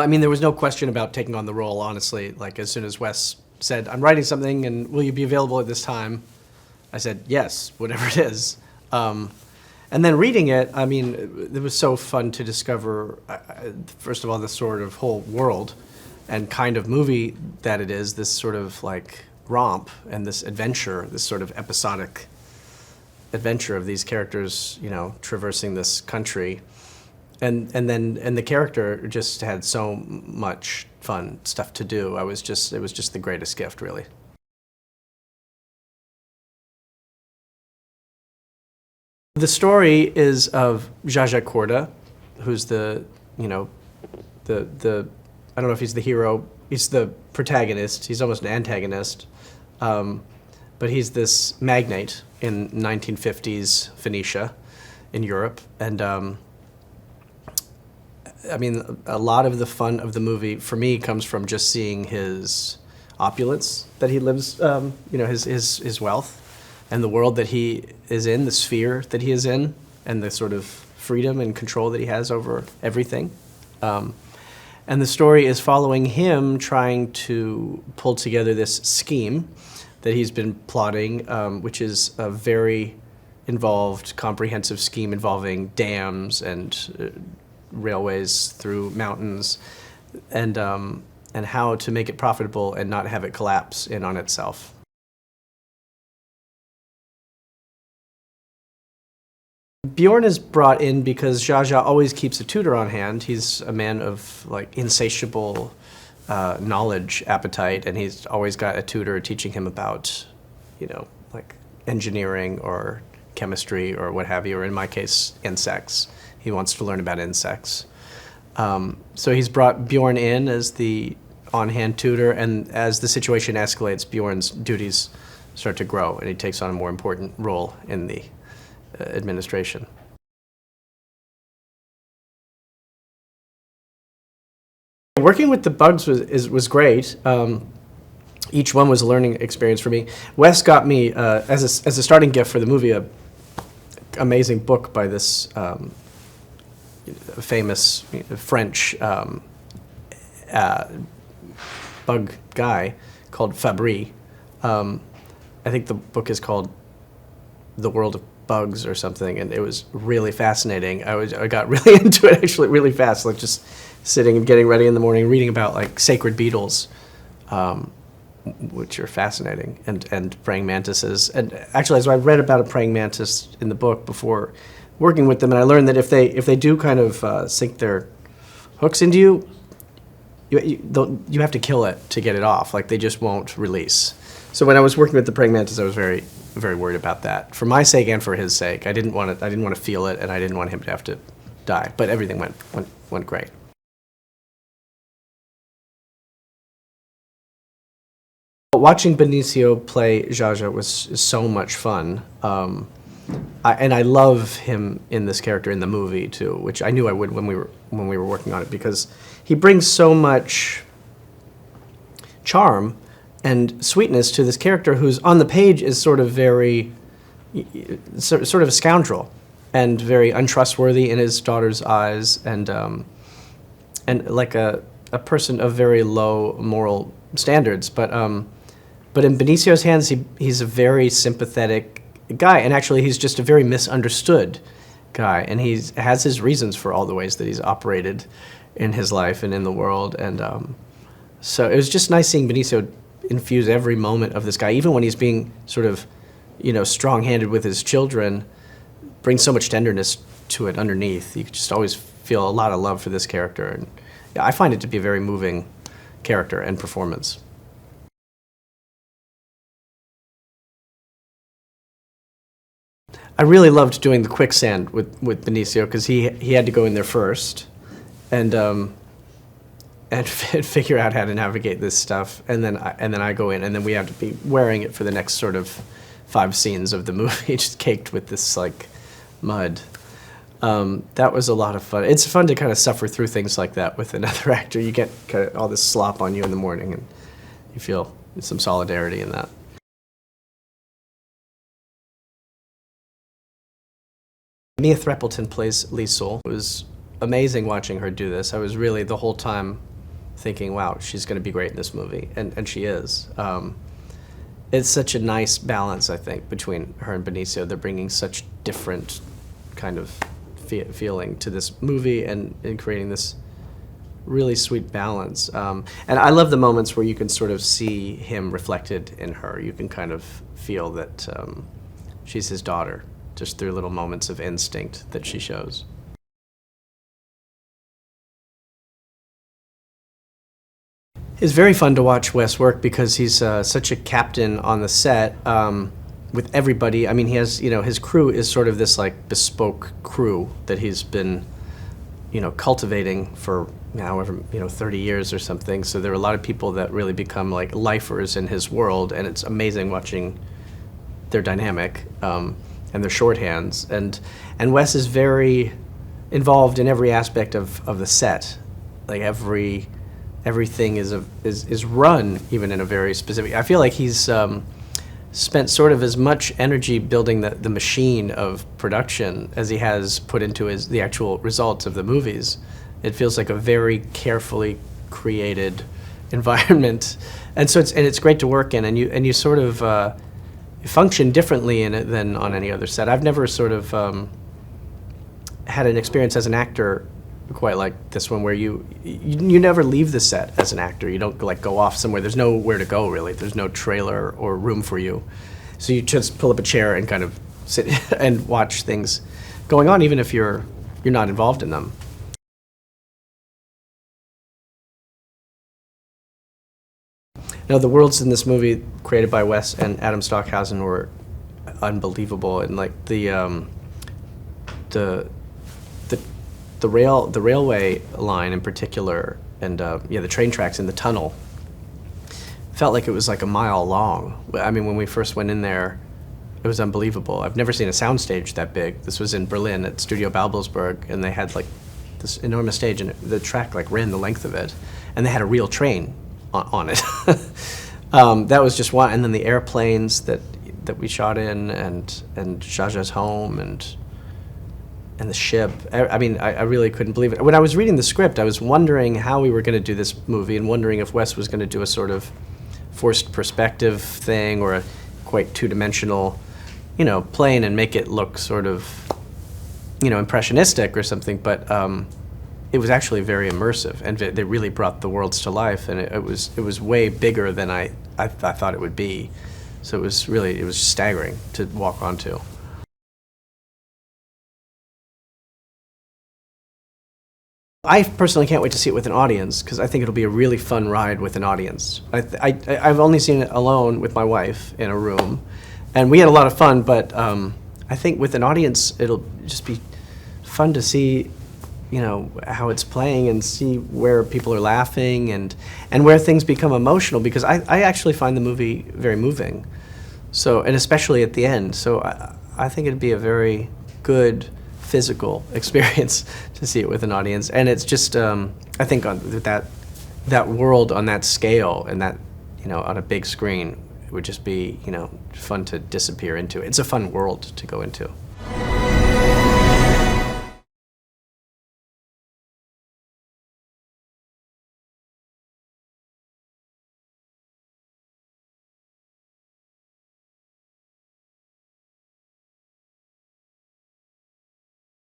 Well, I mean, there was no question about taking on the role, honestly. Like, as soon as Wes said, I'm writing something, and will you be available at this time? I said, yes, whatever it is. And then reading it, I mean, it was so fun to discover, first of all, the sort of whole world and kind of movie that it is, this sort of like romp and this adventure, this sort of episodic adventure of these characters, you know, traversing this country. And the character just had so much fun stuff to do. It was just the greatest gift, really. The story is of Zsa-zsa Korda, who's the I don't know if he's the hero, he's the protagonist, he's almost an antagonist, but he's this magnate in 1950s Phoenicia in Europe, and I mean, a lot of the fun of the movie for me comes from just seeing his opulence that he lives, his wealth, and the world that he is in, the sphere that he is in, and the sort of freedom and control that he has over everything. And the story is following him trying to pull together this scheme that he's been plotting, which is a very involved, comprehensive scheme involving dams and railways through mountains, and how to make it profitable and not have it collapse in on itself. Bjorn is brought in because Zsa-zsa always keeps a tutor on hand. He's a man of like insatiable knowledge appetite, and he's always got a tutor teaching him about, like engineering or chemistry or what have you, or in my case, insects. He wants to learn about insects. So he's brought Bjorn in as the on-hand tutor, and as the situation escalates, Bjorn's duties start to grow, and he takes on a more important role in the administration. Working with the bugs was great. Each one was a learning experience for me. Wes got me, as a starting gift for the movie, a amazing book by this famous French bug guy called Fabry. I think the book is called The World of Bugs or something, and it was really fascinating. I got really into it actually really fast, like just sitting and getting ready in the morning, reading about like sacred beetles, which are fascinating, and praying mantises. And actually, so I read about a praying mantis in the book before working with them, and I learned that if they do kind of sink their hooks into you, you have to kill it to get it off. Like, they just won't release. So when I was working with the praying mantis, I was very, very worried about that, for my sake and for his sake. I didn't want to feel it, and I didn't want him to have to die. But everything went great. Watching Benicio play Zsa-zsa was so much fun. And I love him in this character in the movie too, which I knew I would when we were working on it, because he brings so much charm and sweetness to this character, who's on the page is sort of very, sort of a scoundrel, and very untrustworthy in his daughter's eyes, and like a person of very low moral standards. But in Benicio's hands, he's a very sympathetic guy, and actually he's just a very misunderstood guy, and he has his reasons for all the ways that he's operated in his life and in the world. And so it was just nice seeing Benicio infuse every moment of this guy, even when he's being sort of, strong-handed with his children, brings so much tenderness to it underneath. You just always feel a lot of love for this character, and yeah, I find it to be a very moving character and performance. I really loved doing the quicksand with Benicio, because he had to go in there first, and figure out how to navigate this stuff, and then I go in, and then we have to be wearing it for the next sort of 5 scenes of the movie, just caked with this like mud. That was a lot of fun. It's fun to kind of suffer through things like that with another actor. You get kind of all this slop on you in the morning, and you feel some solidarity in that. Mia Threapleton plays Liesel. It was amazing watching her do this. I was really, the whole time, thinking, wow, she's going to be great in this movie, and she is. It's such a nice balance, I think, between her and Benicio. They're bringing such different kind of feeling to this movie and creating this really sweet balance. And I love the moments where you can sort of see him reflected in her. You can kind of feel that she's his daughter, just through little moments of instinct that she shows. It's very fun to watch Wes work because he's such a captain on the set with everybody. I mean, he has, his crew is sort of this like bespoke crew that he's been, cultivating for however, 30 years or something. So there are a lot of people that really become like lifers in his world, and it's amazing watching their dynamic and their shorthands. And Wes is very involved in every aspect of the set, like everything is run even in a very specific. I feel like he's spent sort of as much energy building the machine of production as he has put into the actual results of the movies. It feels like a very carefully created environment, and so it's great to work in, and you sort of function differently in it than on any other set. I've never sort of had an experience as an actor quite like this one, where you never leave the set as an actor. You don't like go off somewhere. There's nowhere to go, really. There's no trailer or room for you. So you just pull up a chair and kind of sit and watch things going on, even if you're not involved in them. Now, the worlds in this movie created by Wes and Adam Stockhausen were unbelievable, and like the railway line in particular, and the train tracks in the tunnel felt like it was like a mile long. I mean, when we first went in there, it was unbelievable. I've never seen a soundstage that big. This was in Berlin at Studio Babelsberg, and they had like this enormous stage, and the track like ran the length of it, and they had a real train on it. That was just one, and then the airplanes that we shot in, and Zsa-zsa's home, and the ship. I mean, I really couldn't believe it. When I was reading the script, I was wondering how we were going to do this movie, and wondering if Wes was going to do a sort of forced perspective thing or a quite two-dimensional, plane, and make it look sort of, impressionistic or something. But it was actually very immersive, and they really brought the worlds to life, and it was way bigger than I thought it would be. So it was staggering to walk onto. I personally can't wait to see it with an audience, because I think it'll be a really fun ride with an audience. I've only seen it alone with my wife in a room, and we had a lot of fun, but I think with an audience it'll just be fun to see, how it's playing, and see where people are laughing, and where things become emotional, because I actually find the movie very moving, so, and especially at the end. So I think it'd be a very good physical experience to see it with an audience, and it's just I think on that world on that scale, and that on a big screen, it would just be fun to disappear into. It's a fun world to go into.